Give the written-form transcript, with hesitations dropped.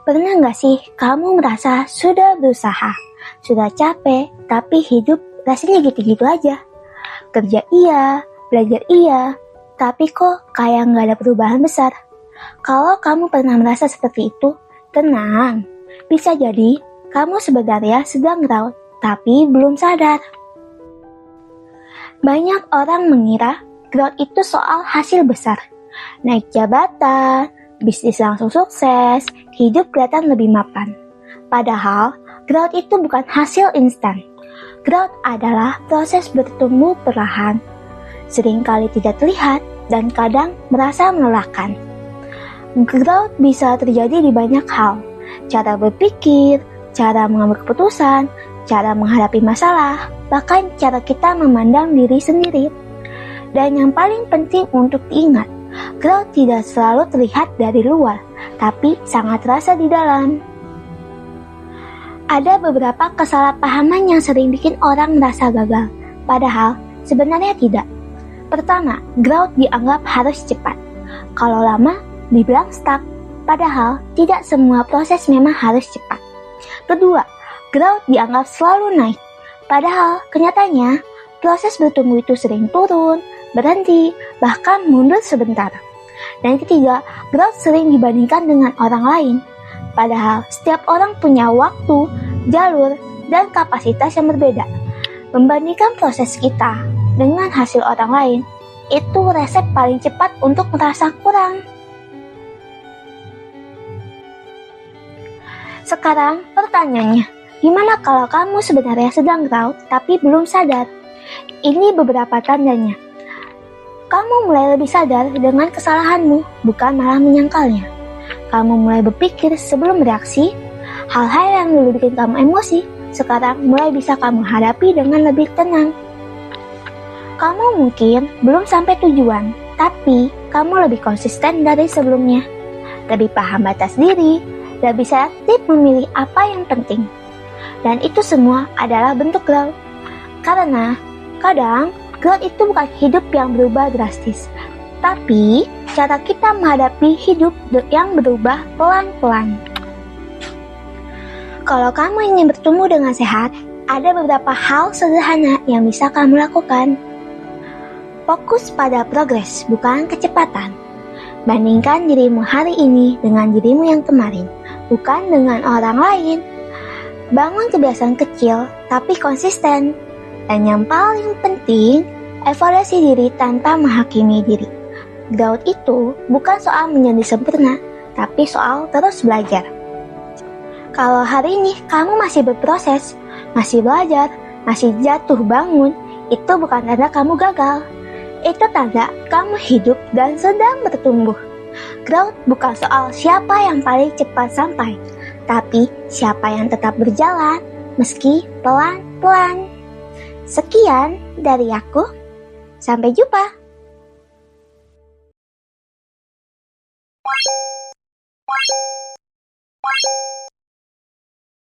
Pernah nggak sih kamu merasa sudah berusaha, sudah capek, tapi hidup rasanya gitu-gitu aja? Kerja iya, belajar iya, tapi kok kayak nggak ada perubahan besar. Kalau kamu pernah merasa seperti itu, tenang. Bisa jadi kamu sebenarnya sedang down, tapi belum sadar. Banyak orang mengira growth itu soal hasil besar. Naik jabatan, bisnis langsung sukses, hidup kelihatan lebih mapan. Padahal, growth itu bukan hasil instan. Growth adalah proses bertumbuh perlahan, seringkali tidak terlihat dan kadang merasa melelahkan. Growth bisa terjadi di banyak hal, cara berpikir, cara mengambil keputusan, cara menghadapi masalah, bahkan cara kita memandang diri sendiri. Dan yang paling penting untuk diingat, growth tidak selalu terlihat dari luar, tapi sangat terasa di dalam. Ada beberapa kesalahpahaman yang sering bikin orang merasa gagal, padahal sebenarnya tidak. Pertama, growth dianggap harus cepat. Kalau lama, dibilang stuck, padahal tidak semua proses memang harus cepat. Kedua, growth dianggap selalu naik, padahal kenyataannya proses bertumbuh itu sering turun, berhenti, bahkan mundur sebentar. Dan ketiga, growth sering dibandingkan dengan orang lain, padahal setiap orang punya waktu, jalur, dan kapasitas yang berbeda. Membandingkan proses kita dengan hasil orang lain, itu resep paling cepat untuk merasa kurang. Sekarang pertanyaannya, gimana kalau kamu sebenarnya sedang growth tapi belum sadar? Ini beberapa tandanya. Kamu mulai lebih sadar dengan kesalahanmu, bukan malah menyangkalnya. Kamu mulai berpikir sebelum bereaksi. Hal-hal yang dulu bikin kamu emosi, sekarang mulai bisa kamu hadapi dengan lebih tenang. Kamu mungkin belum sampai tujuan, tapi kamu lebih konsisten dari sebelumnya. Lebih paham batas diri, dan bisa aktif memilih apa yang penting. Dan itu semua adalah bentuk growth. Karena kadang growth itu bukan hidup yang berubah drastis, tapi cara kita menghadapi hidup yang berubah pelan-pelan. Kalau kamu ingin bertumbuh dengan sehat, ada beberapa hal sederhana yang bisa kamu lakukan. Fokus pada progres, bukan kecepatan. Bandingkan dirimu hari ini dengan dirimu yang kemarin, bukan dengan orang lain. Bangun kebiasaan kecil, tapi konsisten. Dan yang paling penting, evaluasi diri tanpa menghakimi diri. Growth itu bukan soal menjadi sempurna, tapi soal terus belajar. Kalau hari ini kamu masih berproses, masih belajar, masih jatuh bangun, itu bukan tanda kamu gagal. Itu tanda kamu hidup dan sedang bertumbuh. Growth bukan soal siapa yang paling cepat sampai, tapi siapa yang tetap berjalan meski pelan-pelan. Sekian dari aku. Sampai jumpa.